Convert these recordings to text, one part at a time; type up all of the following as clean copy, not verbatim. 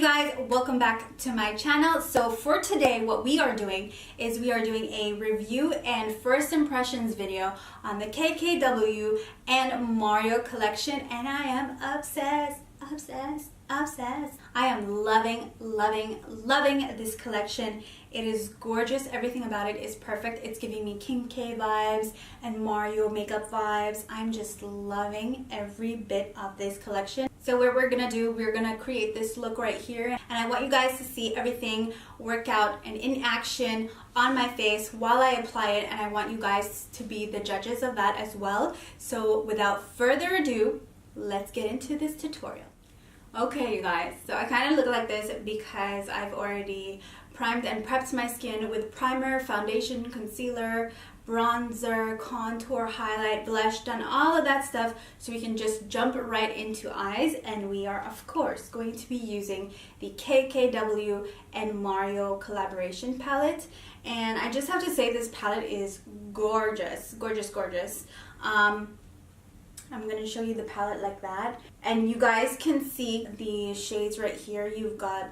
guys, welcome back to my channel. So for today, what we are doing is we are doing a review and first impressions video on the KKW and Mario collection, and I am obsessed. I am loving this collection. It is gorgeous. Everything about it is perfect. It's giving me King K vibes and Mario makeup vibes. I'm just loving every bit of this collection. So what we're gonna do, we're gonna create this look right here, and I want you guys to see everything work out and in action on my face while I apply it, and I want you guys to be the judges of that as well. So without further ado, let's get into this tutorial. Okay, you guys, so I kind of look like this because I've already primed and prepped my skin with primer, foundation, concealer, bronzer, contour, highlight, blush, done all of that stuff, so we can just jump right into eyes. And we are of course going to be using the KKW and Mario collaboration palette, and I just have to say this palette is gorgeous. I'm going to show you the palette like that, and you guys can see the shades right here. You've got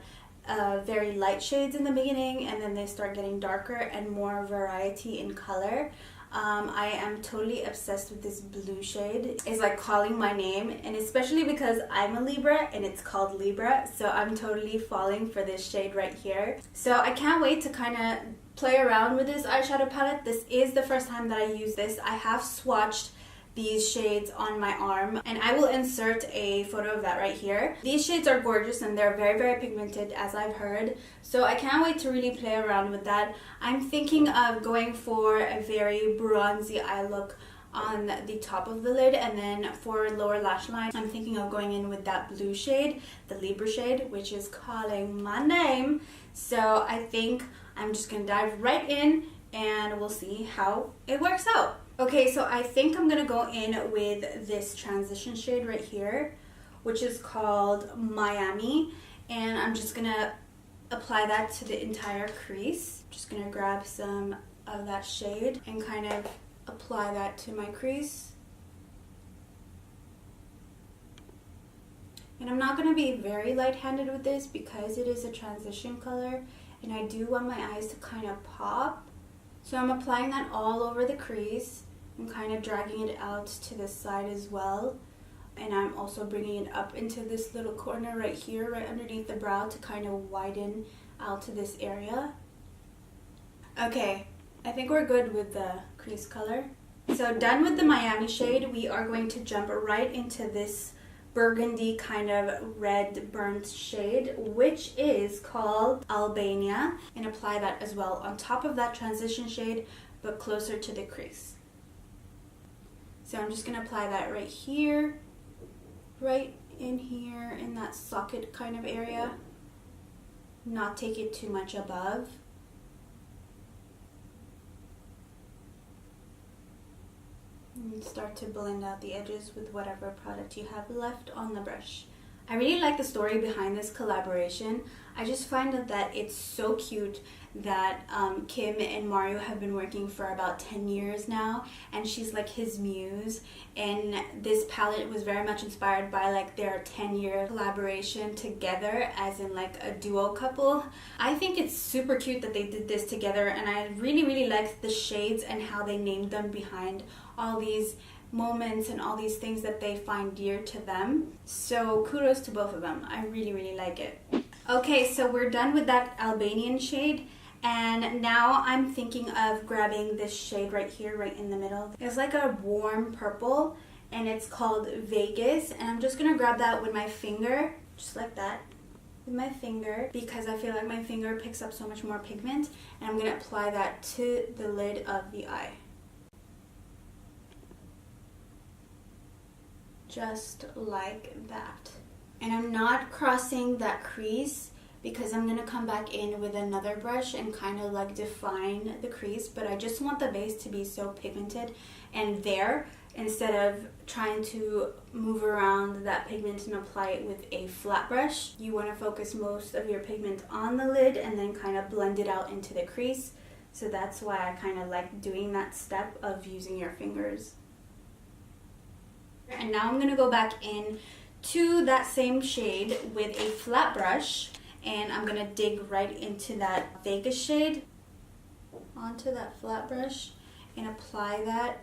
very light shades in the beginning, and then they start getting darker and more variety in color. I am totally obsessed with this blue shade. It's like calling my name, and especially because I'm a Libra and it's called Libra, so I'm totally falling for this shade right here. So I can't wait to kind of play around with this eyeshadow palette. This is the first time that I use this. I have swatched these shades on my arm, and I will insert a photo of that right here. These shades are gorgeous and they're very pigmented, as I've heard, so I can't wait to really play around with that. I'm thinking of going for a very bronzy eye look on the top of the lid, and then for lower lash line I'm thinking of going in with that blue shade, the Libra shade, which is calling my name. So I think I'm just gonna dive right in and we'll see how it works out. Okay, so I think I'm gonna go in with this transition shade right here, which is called Miami, and I'm just gonna apply that to the entire crease. Just gonna grab some of that shade and kind of apply that to my crease. And I'm not gonna be very light-handed with this because it is a transition color, and I do want my eyes to kind of pop. So I'm applying that all over the crease and kind of dragging it out to the side as well. And I'm also bringing it up into this little corner right here, right underneath the brow, to kind of widen out to this area. Okay, I think we're good with the crease color. So done with the Miami shade, we are going to jump right into this burgundy kind of red burnt shade, which is called Albania, and apply that as well on top of that transition shade but closer to the crease. So I'm just going to apply that right here, right in here in that socket kind of area, not take it too much above. And start to blend out the edges with whatever product you have left on the brush. I really like the story behind this collaboration. I just find that it's so cute that Kim and Mario have been working for about 10 years now, and she's like his muse, and this palette was very much inspired by like their 10-year collaboration together, as in like a duo couple. I think it's super cute that they did this together, and I really liked the shades and how they named them behind all these moments and all these things that they find dear to them. So kudos to both of them. I really like it. Okay, so we're done with that Albanian shade, and now I'm thinking of grabbing this shade right here, right in the middle. It's like a warm purple, and it's called Vegas, and I'm just gonna grab that with my finger, just like that, with my finger, because I feel like my finger picks up so much more pigment, and I'm gonna apply that to the lid of the eye. Just like that. And I'm not crossing that crease because I'm going to come back in with another brush and kind of like define the crease, but I just want the base to be so pigmented and there, instead of trying to move around that pigment and apply it with a flat brush. You want to focus most of your pigment on the lid and then kind of blend it out into the crease. So that's why I kind of like doing that step of using your fingers. And now I'm going to go back in to that same shade with a flat brush, and I'm gonna dig right into that Vegas shade onto that flat brush and apply that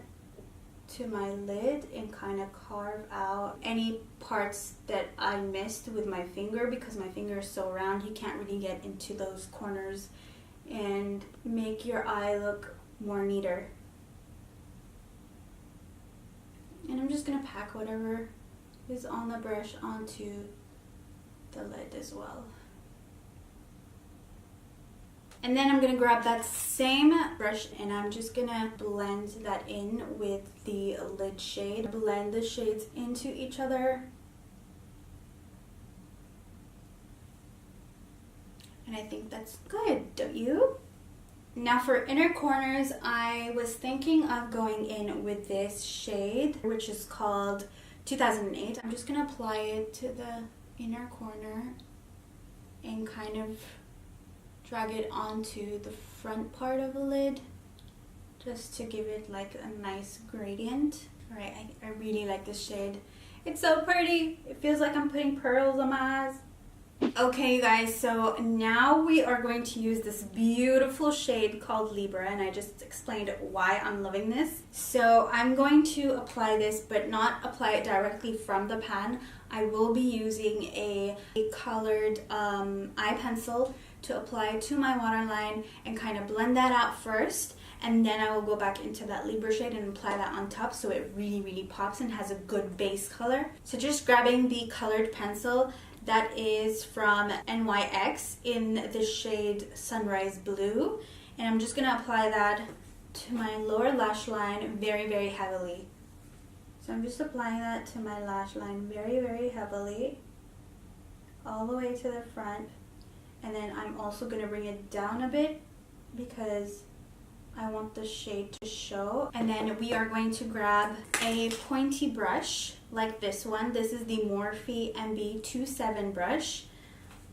to my lid and kind of carve out any parts that I missed with my finger, because my finger is so round you can't really get into those corners, and make your eye look more neater. And I'm just gonna pack whatever is on the brush onto the lid as well. And then I'm gonna grab that same brush and I'm just gonna blend that in with the lid shade. Blend the shades into each other. And I think that's good, don't you? Now for inner corners, I was thinking of going in with this shade, which is called 2008. I'm just gonna apply it to the inner corner and kind of drag it onto the front part of the lid just to give it like a nice gradient. Alright, I really like this shade. It's so pretty. It feels like I'm putting pearls on my eyes. Okay, you guys, so now we are going to use this beautiful shade called Libra, and I just explained why I'm loving this. So I'm going to apply this, but not apply it directly from the pan. I will be using a colored eye pencil to apply to my waterline and kind of blend that out first, and then I will go back into that Libra shade and apply that on top so it really pops and has a good base color. So just grabbing the colored pencil that is from NYX in the shade Sunrise Blue, and I'm just gonna apply that to my lower lash line very heavily. So I'm just applying that to my lash line very heavily all the way to the front, and then I'm also gonna bring it down a bit because I want the shade to show. And then we are going to grab a pointy brush like this one. This is the Morphe MB27 brush,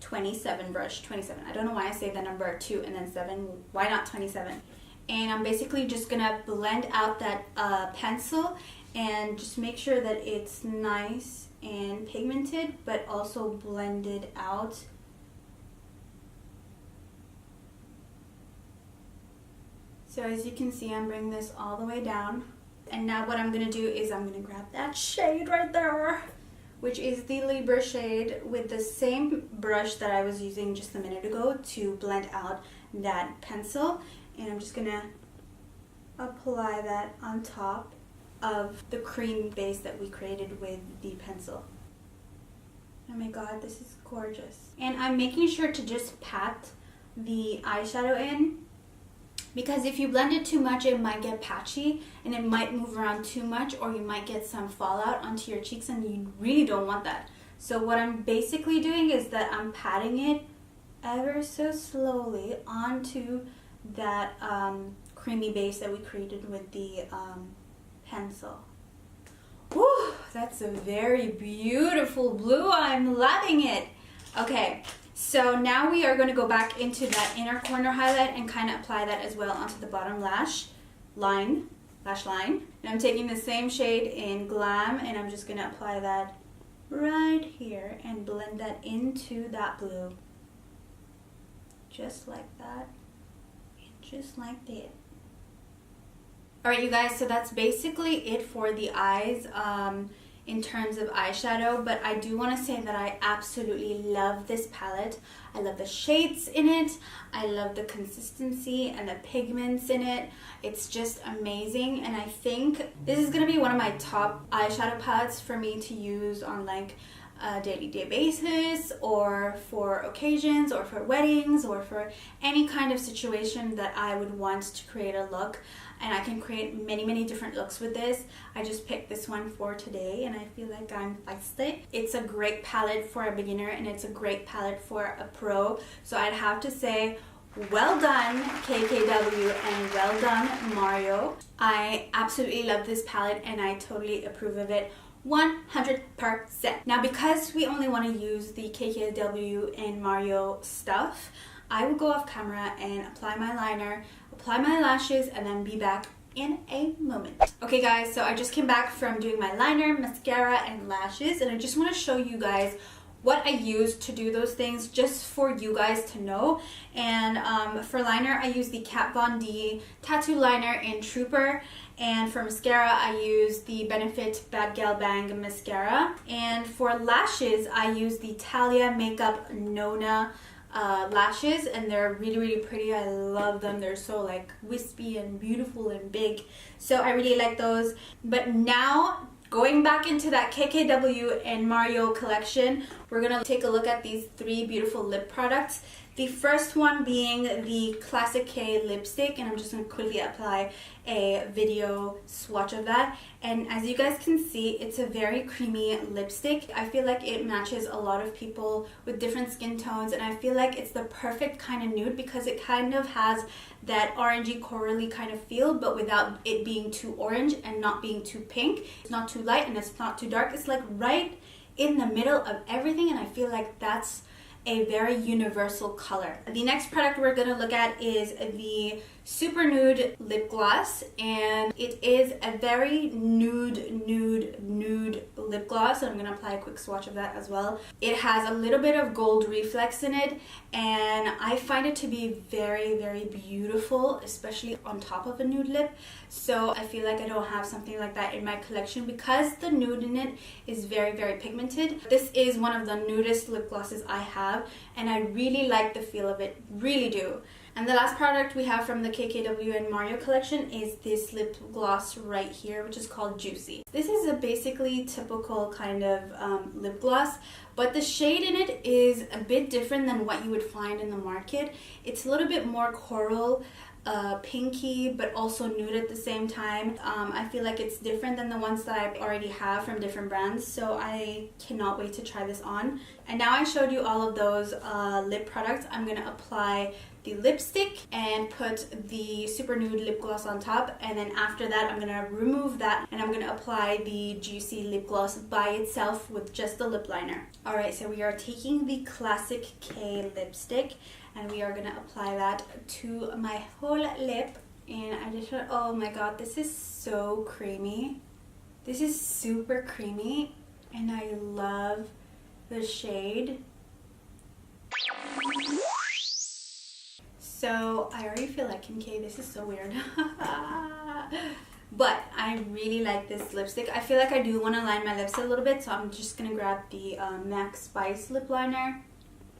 27 brush, 27. I don't know why I say the number 2 and then 7. Why not 27? And I'm basically just gonna blend out that pencil and just make sure that it's nice and pigmented, but also blended out. So as you can see, I'm bringing this all the way down. And now what I'm gonna do is I'm gonna grab that shade right there, which is the Libra shade, with the same brush that I was using just a minute ago to blend out that pencil. And I'm just gonna apply that on top of the cream base that we created with the pencil. Oh my god, this is gorgeous. And I'm making sure to just pat the eyeshadow in, because if you blend it too much, it might get patchy and it might move around too much, or you might get some fallout onto your cheeks, and you really don't want that. So what I'm basically doing is that I'm patting it ever so slowly onto that creamy base that we created with the pencil. Whew, that's a very beautiful blue. I'm loving it. Okay. So now we are going to go back into that inner corner highlight and kind of apply that as well onto the bottom lash line. And I'm taking the same shade in Glam, and I'm just going to apply that right here and blend that into that blue. Just like that. And just like that. Alright, you guys, so that's basically it for the eyes. In terms of eyeshadow, but I do want to say that I absolutely love this palette. I love the shades in it. I love the consistency and the pigments in it. It's just amazing, and I think this is going to be one of my top eyeshadow palettes for me to use on like a daily basis, or for occasions, or for weddings, or for any kind of situation that I would want to create a look. And I can create many different looks with this. I just picked this one for today, and I feel like I'm feisty. It's a great palette for a beginner, and it's a great palette for a pro. So I'd have to say, well done KKW and well done Mario. I absolutely love this palette and I totally approve of it 100%. Now because we only want to use the KKW and Mario stuff, I will go off camera and apply my liner, apply my lashes, and then be back in a moment. Okay guys, so I just came back from doing my liner, mascara, and lashes, and I just want to show you guys what I use to do those things, just for you guys to know. And for liner, I use the Kat Von D tattoo liner in Trooper. And for mascara, I use the Benefit Bad Gal Bang mascara. And for lashes, I use the Talia Makeup Nona lashes, and they're really, really pretty. I love them. They're so like wispy and beautiful and big. So I really like those. But now, going back into that KKW and Mario collection, we're gonna take a look at these 3 beautiful lip products. The first one being the Classic K lipstick, and I'm just gonna quickly apply a video swatch of that. And as you guys can see, it's a very creamy lipstick. I feel like it matches a lot of people with different skin tones, and I feel like it's the perfect kind of nude because it kind of has that orangey corally kind of feel, but without it being too orange and not being too pink. It's not too light and it's not too dark. It's like right in the middle of everything, and I feel like that's a very universal color. The next product we're going to look at is the Super Nude Lip Gloss, and it is a very nude lip gloss. So I'm going to apply a quick swatch of that as well. It has a little bit of gold reflex in it, and I find it to be very, very beautiful, especially on top of a nude lip. So I feel like I don't have something like that in my collection because the nude in it is very, very pigmented. This is one of the nudest lip glosses I have, and I really like the feel of it, really do. And the last product we have from the KKW and Mario collection is this lip gloss right here, which is called Juicy. This is a basically typical kind of lip gloss, but the shade in it is a bit different than what you would find in the market. It's a little bit more coral, pinky, but also nude at the same time. I feel like it's different than the ones that I already have from different brands, so I cannot wait to try this on. And now I showed you all of those lip products. I'm going to apply the lipstick and put the Super Nude lip gloss on top, and then after that I'm going to remove that and I'm going to apply the Juicy lip gloss by itself with just the lip liner. Alright, so we are taking the Classic K lipstick and we are going to apply that to my whole lip, and I just thought, oh my god, this is so creamy. This is super creamy and I love the shade. So I already feel like Kim K, this is so weird. But I really like this lipstick. I feel like I do want to line my lips a little bit, so I'm just going to grab the MAC Spice lip liner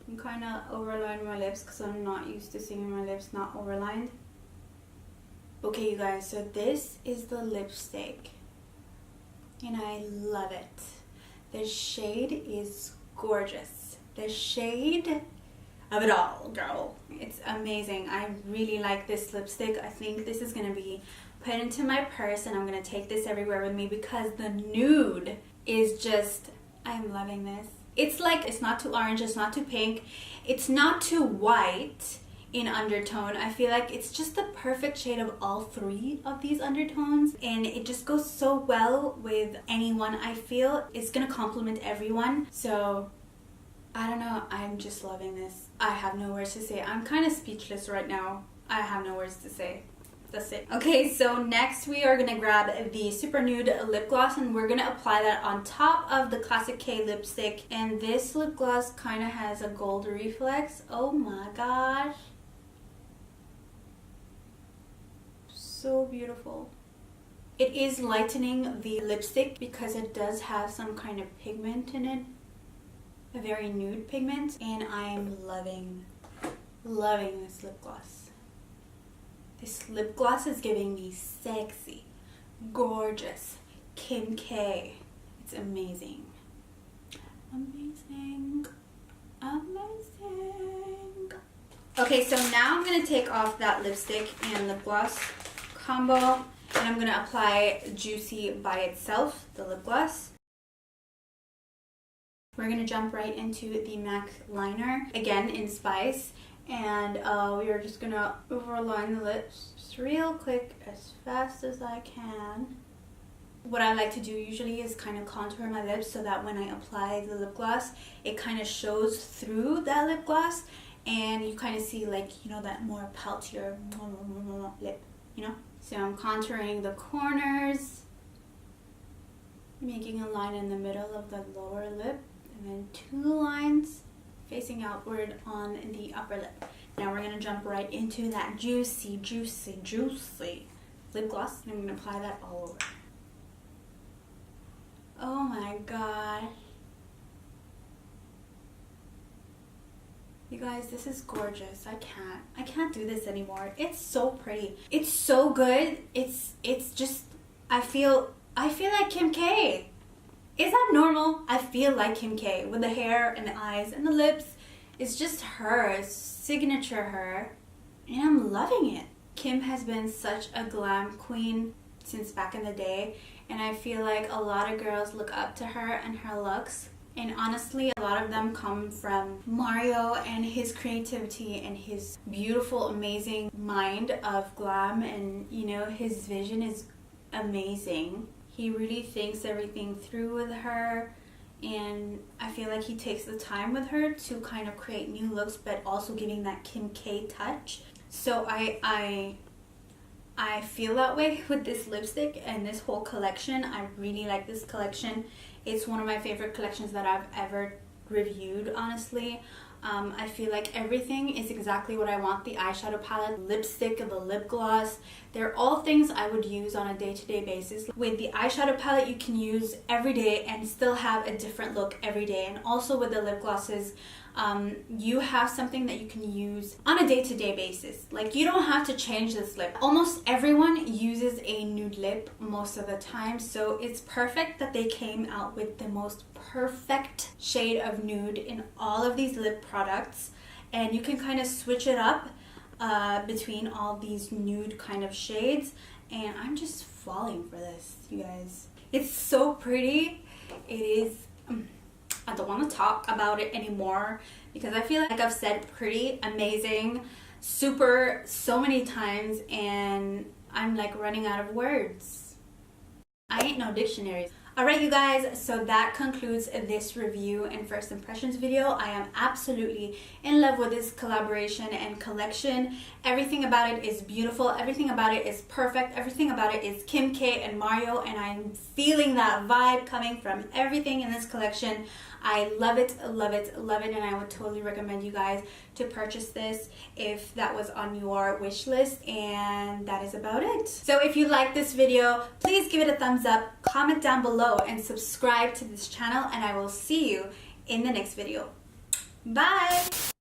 and kind of overline my lips because I'm not used to seeing my lips not overlined. Okay, you guys, so this is the lipstick and I love it. The shade is gorgeous. The shade of it all, girl. It's amazing. I really like this lipstick. I think this is gonna be put into my purse and I'm gonna take this everywhere with me because the nude is just, I'm loving this. It's like, it's not too orange, it's not too pink, it's not too white in undertone. I feel like it's just the perfect shade of all 3 of these undertones, and it just goes so well with anyone. I feel it's gonna complement everyone. So I don't know, I'm just loving this. I have no words to say. I'm kind of speechless right now. I have no words to say. That's it. Okay, so next we are going to grab the Super Nude lip gloss and we're going to apply that on top of the Classic K lipstick. And this lip gloss kind of has a gold reflex. Oh my gosh. So beautiful. It is lightening the lipstick because it does have some kind of pigment in it. A very nude pigment, and I'm loving this lip gloss. This lip gloss is giving me sexy, gorgeous Kim K. It's amazing. Amazing. Amazing. Okay, so now I'm going to take off that lipstick and lip gloss combo, and I'm going to apply Juicy by itself, the lip gloss. We're going to jump right into the MAC liner, again in Spice, and we are just going to overline the lips just real quick, as fast as I can. What I like to do usually is kind of contour my lips so that when I apply the lip gloss, it kind of shows through that lip gloss, and you kind of see, like, you know, that more poutier lip, you know? So I'm contouring the corners, making a line in the middle of the lower lip and then 2 lines facing outward on the upper lip. Now we're gonna jump right into that juicy, juicy, juicy lip gloss, and I'm gonna apply that all over. Oh my god. You guys, this is gorgeous. I can't do this anymore. It's so pretty. It's so good. It's just, I feel like Kim K. Is that normal? I feel like Kim K with the hair and the eyes and the lips. It's just her, it's signature her, and I'm loving it. Kim has been such a glam queen since back in the day, and I feel like a lot of girls look up to her and her looks. And honestly, a lot of them come from Mario and his creativity and his beautiful, amazing mind of glam, and you know, his vision is amazing. He really thinks everything through with her, and I feel like he takes the time with her to kind of create new looks, but also giving that Kim K touch. So I feel that way with this lipstick and this whole collection. I really like this collection. It's one of my favorite collections that I've ever reviewed, honestly. I feel like everything is exactly what I want. The eyeshadow palette, lipstick, the lip gloss, they're all things I would use on a day-to-day basis. With the eyeshadow palette, you can use every day and still have a different look every day. And also with the lip glosses, you have something that you can use on a day-to-day basis. Like, you don't have to change this lip. Almost everyone uses a nude lip most of the time, so it's perfect that they came out with the most perfect shade of nude in all of these lip products, and you can kind of switch it up between all these nude kind of shades, and I'm just falling for this, you guys. It's so pretty. It is I don't want to talk about it anymore because I feel like I've said pretty, amazing, super so many times, and I'm like running out of words. I ain't no dictionaries. Alright you guys, so that concludes this review and first impressions video. I am absolutely in love with this collaboration and collection. Everything about it is beautiful, everything about it is perfect, everything about it is Kim K and Mario, and I'm feeling that vibe coming from everything in this collection. I love it, love it, love it, and I would totally recommend you guys to purchase this if that was on your wish list, and that is about it. So if you like this video, please give it a thumbs up, comment down below, and subscribe to this channel, and I will see you in the next video. Bye!